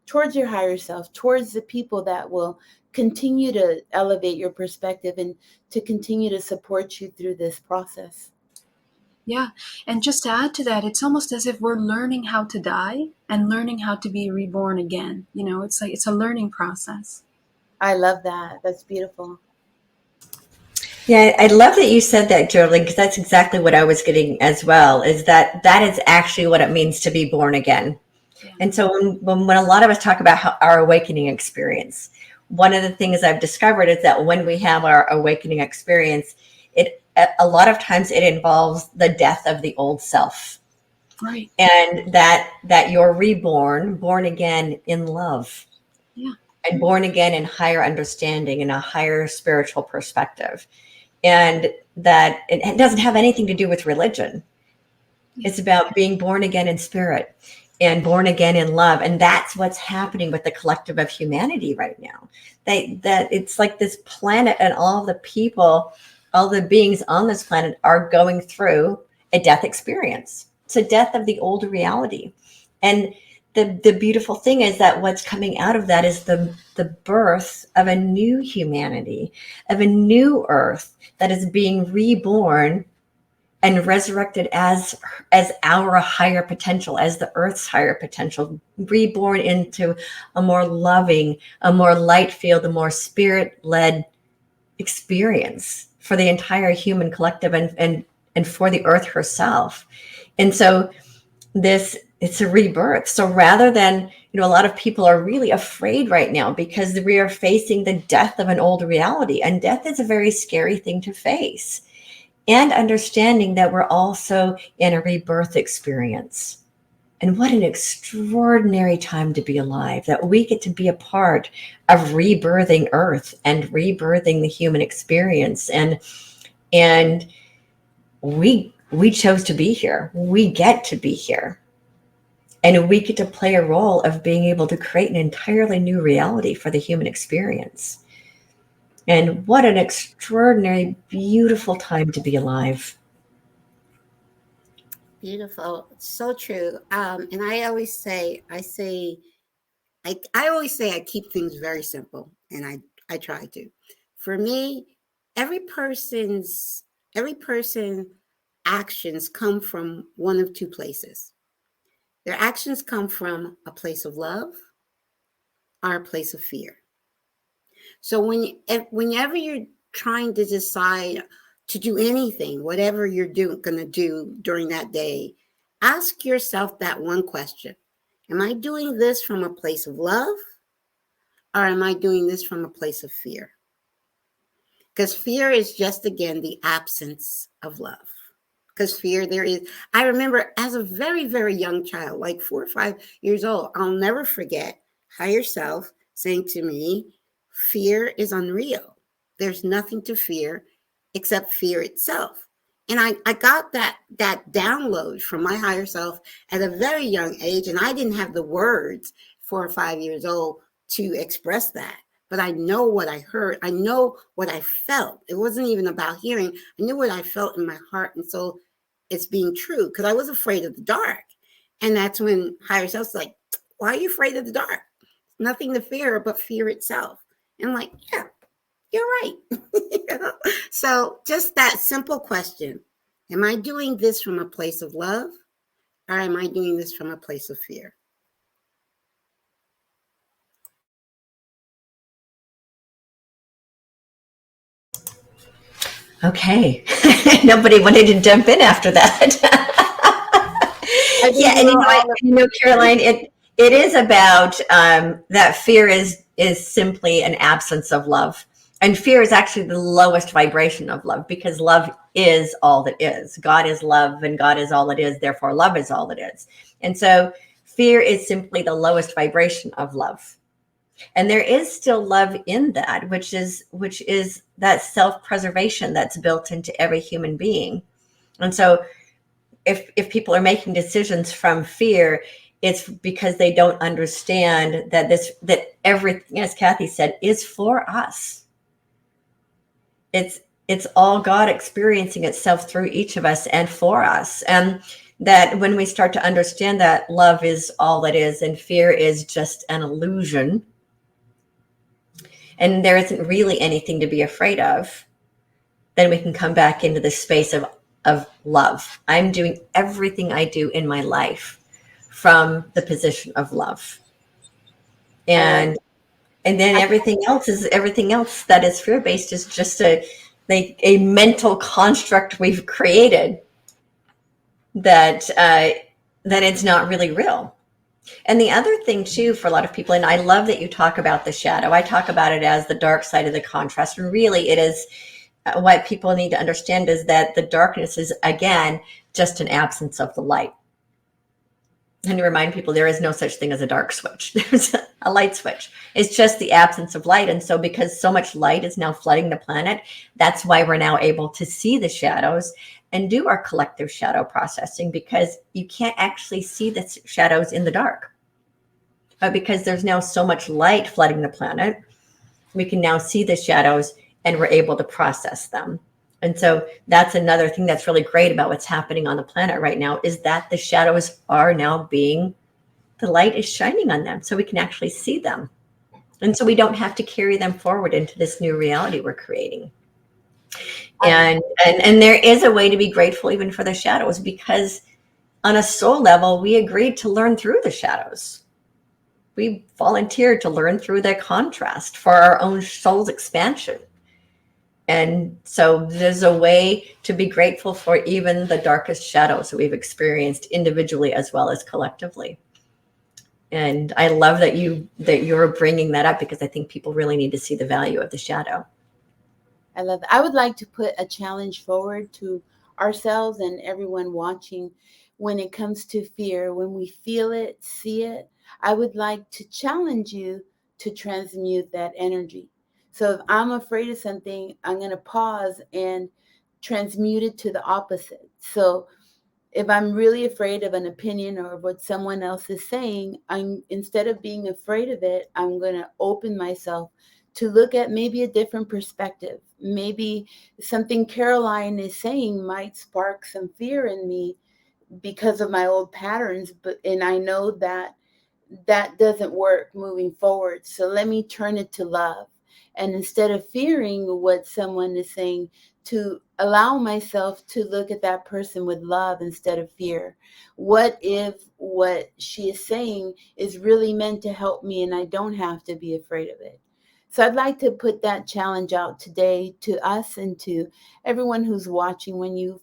towards your higher self, towards the people that will continue to elevate your perspective and to continue to support you through this process. Yeah. And just to add to that, it's almost as if we're learning how to die and learning how to be reborn again. It's like it's a learning process. I love that. That's beautiful. Yeah, I love that you said that, Geraldine, because that's exactly what I was getting as well, is that is actually what it means to be born again. Yeah. And so when a lot of us talk about our awakening experience, one of the things I've discovered is that when we have our awakening experience, a lot of times it involves the death of the old self. Right. And that you're reborn, born again in love. Yeah. And born again in higher understanding and a higher spiritual perspective. And that it doesn't have anything to do with religion. It's about being born again in spirit and born again in love. And that's what's happening with the collective of humanity right now. That it's like this planet and all the people, all the beings on this planet are going through a death experience. It's a death of the old reality. And the beautiful thing is that what's coming out of that is the birth of a new humanity, of a new earth that is being reborn and resurrected as our higher potential, as the earth's higher potential, reborn into a more loving, a more light field, a more spirit-led experience for the entire human collective and for the earth herself. And so it's a rebirth. So rather than, a lot of people are really afraid right now because we are facing the death of an old reality, and death is a very scary thing to face. And understanding that we're also in a rebirth experience. And what an extraordinary time to be alive, that we get to be a part of rebirthing Earth and rebirthing the human experience. And we chose to be here. We get to be here. And we get to play a role of being able to create an entirely new reality for the human experience. And what an extraordinary, beautiful time to be alive. Beautiful. So true. And I always say, I always say I keep things very simple, and I try to. For me, every person's actions come from one of two places. Their actions come from a place of love or a place of fear. So whenever you're trying to decide to do anything, whatever you're going to do during that day, ask yourself that one question. Am I doing this from a place of love, or am I doing this from a place of fear? Because fear is just, again, the absence of love. Because fear, I remember as a very, very young child, like 4 or 5 years old, I'll never forget higher self saying to me, fear is unreal. There's nothing to fear except fear itself. And I got that download from my higher self at a very young age. And I didn't have the words 4 or 5 years old to express that. But I know what I heard. I know what I felt. It wasn't even about hearing. I knew what I felt in my heart. And so it's being true, because I was afraid of the dark. And that's when higher self's like, why are you afraid of the dark? Nothing to fear but fear itself. And I'm like, yeah, you're right. You know? So just that simple question, am I doing this from a place of love, or am I doing this from a place of fear? Okay. Nobody wanted to jump in after that. Yeah, and Caroline, it is about that fear is simply an absence of love. And fear is actually the lowest vibration of love, because love is all that is. God is love, and God is all it is. Therefore, love is all it is. And so fear is simply the lowest vibration of love. And there is still love in that, which is that self-preservation that's built into every human being. And so if people are making decisions from fear, it's because they don't understand that everything, as Kathy said, is for us. It's all God experiencing itself through each of us and for us. And that when we start to understand that love is all it is and fear is just an illusion, and there isn't really anything to be afraid of, then we can come back into the space of love. I'm doing everything I do in my life from the position of love. And then everything else that is fear-based is just a mental construct we've created that it's not really real. And the other thing too, for a lot of people, and I love that you talk about the shadow. I talk about it as the dark side of the contrast. And really it is, what people need to understand is that the darkness is, again, just an absence of the light. And to remind people, there is no such thing as a dark switch. There's a light switch. It's just the absence of light. And so because so much light is now flooding the planet, that's why we're now able to see the shadows and do our collective shadow processing, because you can't actually see the shadows in the dark. But because there's now so much light flooding the planet, we can now see the shadows and we're able to process them. And so that's another thing that's really great about what's happening on the planet right now, is that the shadows are now the light is shining on them, so we can actually see them. And so we don't have to carry them forward into this new reality we're creating. And there is a way to be grateful even for the shadows, because on a soul level, we agreed to learn through the shadows. We volunteered to learn through the contrast for our own soul's expansion. And so there's a way to be grateful for even the darkest shadows that we've experienced individually as well as collectively. And I love that you're bringing that up, because I think people really need to see the value of the shadow. I love that. I would like to put a challenge forward to ourselves and everyone watching when it comes to fear. When we feel it, see it, I would like to challenge you to transmute that energy. So if I'm afraid of something, I'm going to pause and transmute it to the opposite. So if I'm really afraid of an opinion or what someone else is saying, instead of being afraid of it, I'm going to open myself to look at maybe a different perspective. Maybe something Caroline is saying might spark some fear in me because of my old patterns, and I know that doesn't work moving forward. So let me turn it to love. And instead of fearing what someone is saying, to allow myself to look at that person with love instead of fear. What if what she is saying is really meant to help me and I don't have to be afraid of it? So I'd like to put that challenge out today to us and to everyone who's watching. When you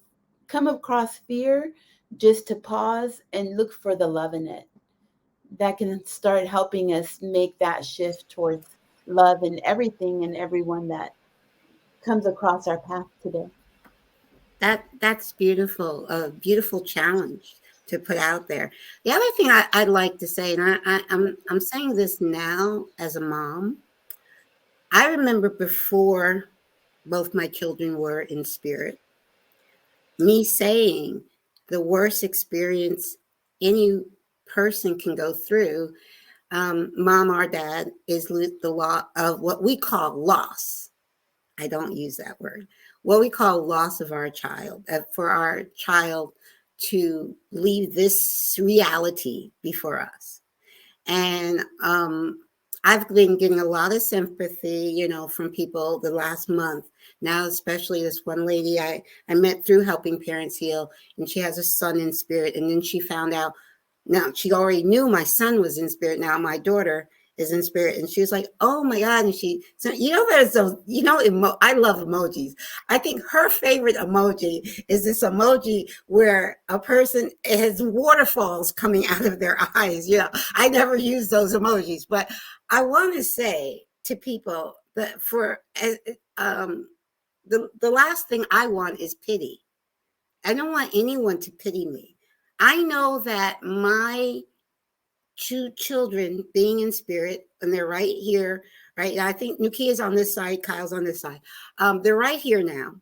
come across fear, just to pause and look for the love in it. That can start helping us make that shift towards love in everything and everyone that comes across our path today. That's beautiful. A beautiful challenge to put out there. The other thing I'd like to say, and I'm saying this now as a mom. I remember before both my children were in spirit, me saying the worst experience any person can go through, mom or dad, is the law of what we call loss. I don't use that word. What we call loss of our child, for our child to leave this reality before us. And I've been getting a lot of sympathy, from people the last month. Now, especially this one lady I met through Helping Parents Heal, and she has a son in spirit. And then she found out, now she already knew my son was in spirit. Now my daughter is in spirit, and she was like, "Oh my God!" And so there's those, I love emojis. I think her favorite emoji is this emoji where a person has waterfalls coming out of their eyes. I never use those emojis, but I want to say to people that the last thing I want is pity. I don't want anyone to pity me. I know that my two children being in spirit, and they're right here, right? I think Nukia's on this side, Kyle's on this side. They're right here now.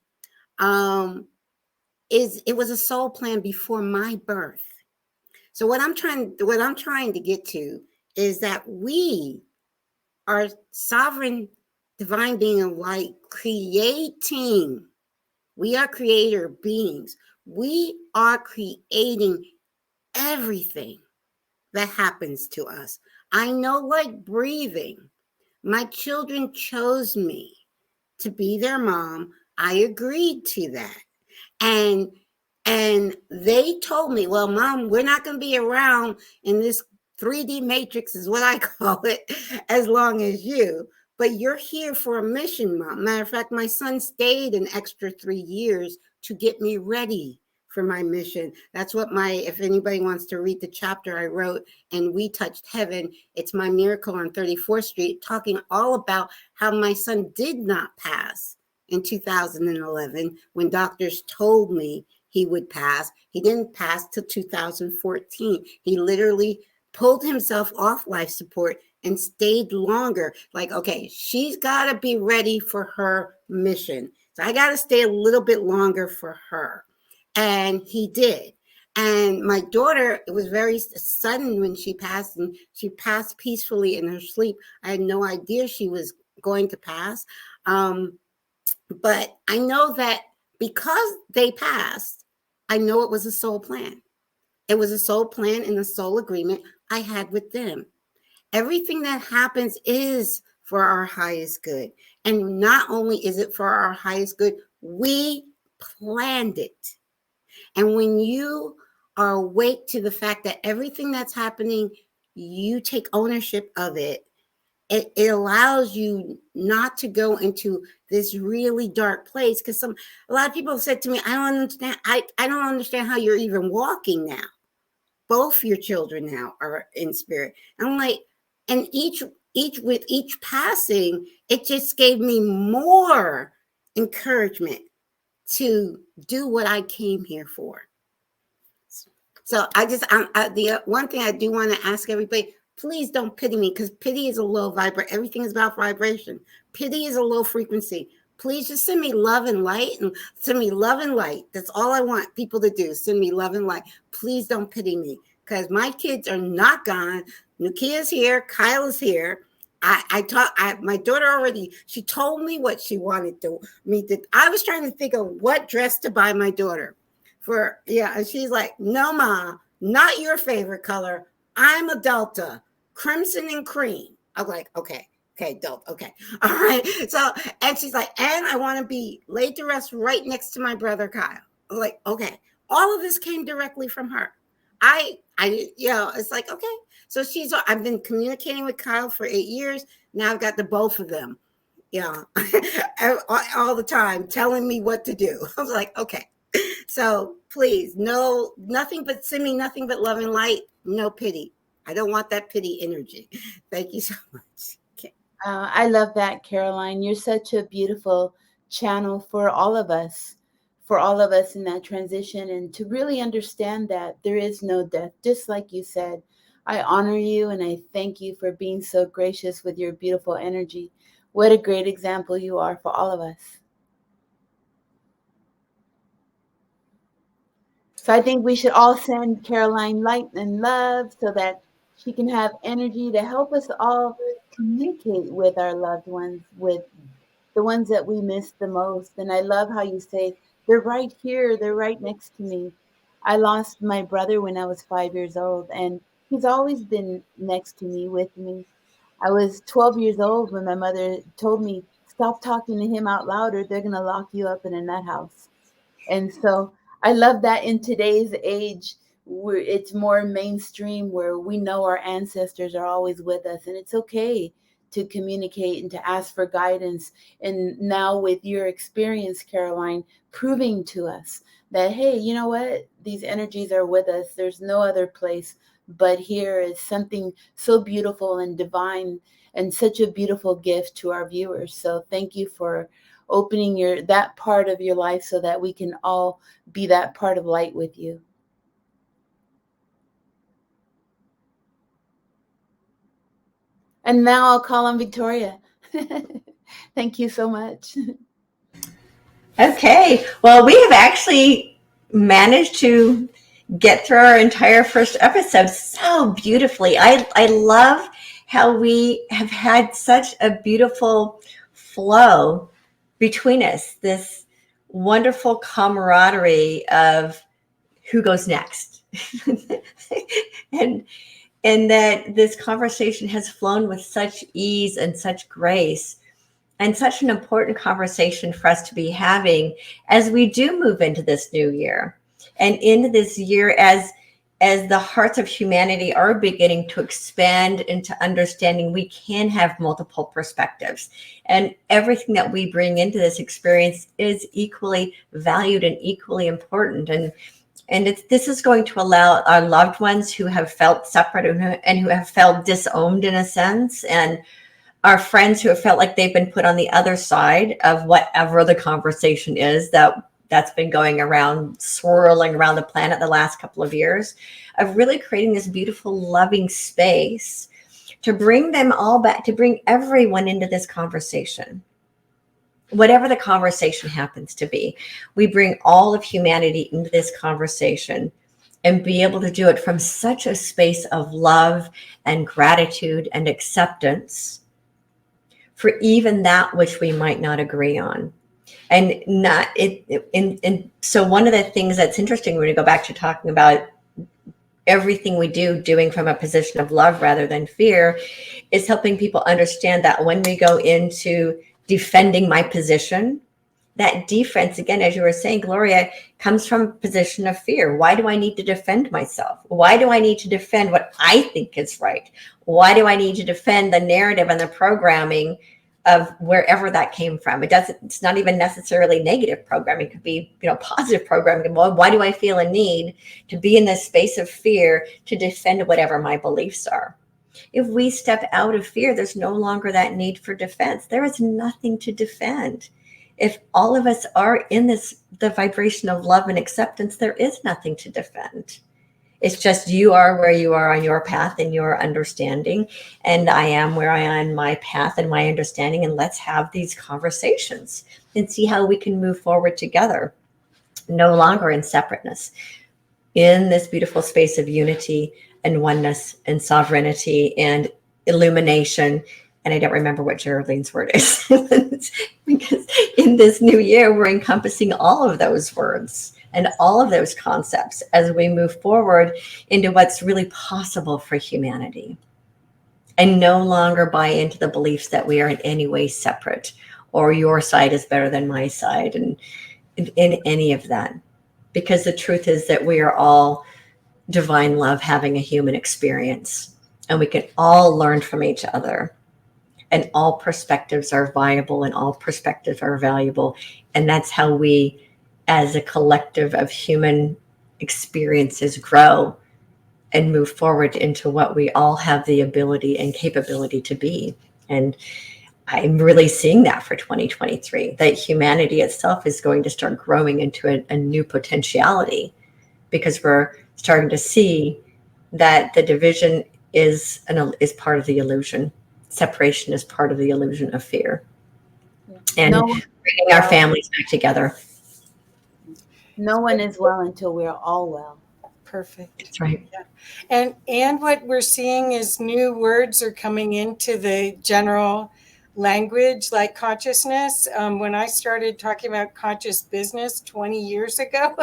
It was a soul plan before my birth. So what I'm trying to get to is that we are sovereign, divine being of light, creating. We are creator beings. We are creating everything that happens to us. I know, like breathing. My children chose me to be their mom. I agreed to that. And they told me, well, Mom, we're not going to be around in this 3D matrix, is what I call it, as long as you. But you're here for a mission, Mom. Matter of fact, my son stayed an extra 3 years to get me ready for my mission. That's what if anybody wants to read the chapter I wrote, And We Touched Heaven, it's my miracle on 34th Street, talking all about how my son did not pass in 2011 when doctors told me he would pass. He didn't pass till 2014. He literally pulled himself off life support and stayed longer. Like, okay, she's got to be ready for her mission. So I got to stay a little bit longer for her. And he did. And my daughter, it was very sudden when she passed, and she passed peacefully in her sleep. I had no idea she was going to pass. But I know that because they passed, I know it was a soul plan. It was a soul plan and a soul agreement I had with them. Everything that happens is for our highest good. And not only is it for our highest good, we planned it. And when you are awake to the fact that everything that's happening, you take ownership of it, it allows you not to go into this really dark place. Because a lot of people have said to me, I don't understand how you're even walking now. Both your children now are in spirit. And I'm like, and with each passing, it just gave me more encouragement to do what I came here for. So the one thing I do want to ask everybody, please don't pity me, because pity is a low vibration. Everything is about vibration. Pity is a low frequency. Please just send me love and light, and send me love and light. That's all I want people to do. Send me love and light. Please don't pity me, because my kids are not gone. Nukia's here. Kyle is here. My daughter already, she told me what she wanted me to. I was trying to think of what dress to buy my daughter. And she's like, no, Ma, not your favorite color. I'm a Delta, crimson and cream. I was like, okay, Delta, okay. All right. So, and she's like, and I want to be laid to rest right next to my brother, Kyle. I was like, okay. All of this came directly from her. It's like, okay. So I've been communicating with Kyle for 8 years. Now I've got the both of them, all the time telling me what to do. I was like, okay. So please, nothing but send me nothing but love and light, no pity. I don't want that pity energy. Thank you so much. Okay. I love that, Caroline. You're such a beautiful channel for all of us in that transition, and to really understand that there is no death, just like you said. I honor you and I thank you for being so gracious with your beautiful energy. What a great example you are for all of us. So I think we should all send Caroline light and love so that she can have energy to help us all communicate with our loved ones, with the ones that we miss the most. And I love how you say, they're right here, they're right next to me. I lost my brother when I was 5 years old, and he's always been next to me, with me. I was 12 years old when my mother told me, stop talking to him out loud or they're going to lock you up in a nut house. And so I love that in today's age, where it's more mainstream, where we know our ancestors are always with us, and it's okay to communicate and to ask for guidance. And now with your experience, Caroline, proving to us that, hey, you know what? These energies are with us. There's no other place but here. Is something so beautiful and divine and such a beautiful gift to our viewers. So thank you for opening that part of your life so that we can all be that part of light with you. And now I'll call on Victoria. Thank you so much. Okay. Well, we have actually managed to get through our entire first episode so beautifully. I love how we have had such a beautiful flow between us, this wonderful camaraderie of who goes next. and that this conversation has flown with such ease and such grace, and such an important conversation for us to be having as we do move into this new year and into this year as the hearts of humanity are beginning to expand into understanding we can have multiple perspectives, and everything that we bring into this experience is equally valued and equally important. And this is going to allow our loved ones who have felt separate and who have felt disowned in a sense, and our friends who have felt like they've been put on the other side of whatever the conversation is that's been going around, swirling around the planet the last couple of years, of really creating this beautiful, loving space to bring them all back, to bring everyone into this conversation. Whatever the conversation happens to be, we bring all of humanity into this conversation and be able to do it from such a space of love and gratitude and acceptance for even that which we might not agree on. And not it. And so one of the things that's interesting when we go back to talking about everything we do, doing from a position of love rather than fear, is helping people understand that when we go into defending my position, that defense, again, as you were saying, Gloria, comes from a position of fear. Why do I need to defend myself? Why do I need to defend what I think is right? Why do I need to defend the narrative and the programming of wherever that came from? It's not even necessarily negative programming. It could be, positive programming. Well, why do I feel a need to be in this space of fear to defend whatever my beliefs are? If we step out of fear, there's no longer that need for defense. There is nothing to defend. If all of us are in the vibration of love and acceptance, there is nothing to defend. It's just you are where you are on your path and your understanding, and I am where I am on my path and my understanding, and let's have these conversations and see how we can move forward together, no longer in separateness, in this beautiful space of unity and oneness and sovereignty and illumination. And I don't remember what Geraldine's word is because in this new year, we're encompassing all of those words and all of those concepts as we move forward into what's really possible for humanity, and no longer buy into the beliefs that we are in any way separate or your side is better than my side and in any of that. Because the truth is that we are all divine love having a human experience, and we can all learn from each other. And all perspectives are viable and all perspectives are valuable. And that's how we, as a collective of human experiences, grow and move forward into what we all have the ability and capability to be. And I'm really seeing that for 2023, that humanity itself is going to start growing into a new potentiality, because we're starting to see that the division is part of the illusion. Separation is part of the illusion of fear, and bringing our families back together. No one is well until we're all well. Perfect. That's right. And what we're seeing is new words are coming into the general language, like consciousness. When I started talking about conscious business 20 years ago,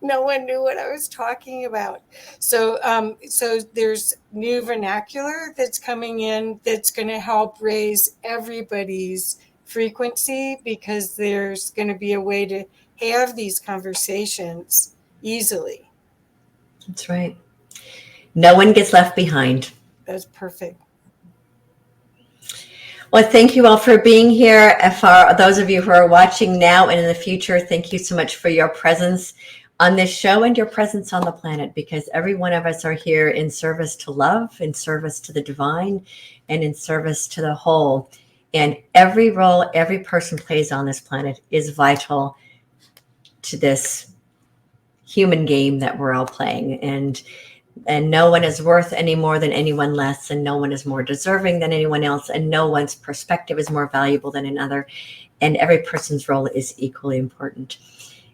no one knew what I was talking about. So there's new vernacular that's coming in that's going to help raise everybody's frequency, because there's going to be a way to have these conversations easily. That's right. No one gets left behind. That's perfect. Well, thank you all for being here. For those of you who are watching now and in the future, thank you so much for your presence on this show and your presence on the planet, because every one of us are here in service to love, in service to the divine, and in service to the whole. And every role every person plays on this planet is vital to this human game that we're all playing. And no one is worth any more than anyone less, and no one is more deserving than anyone else, and no one's perspective is more valuable than another, and every person's role is equally important.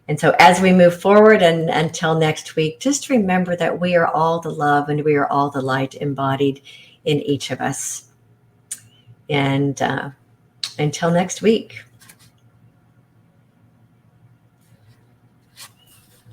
And so as we move forward and until next week, just remember that we are all the love and we are all the light embodied in each of us. And until next week.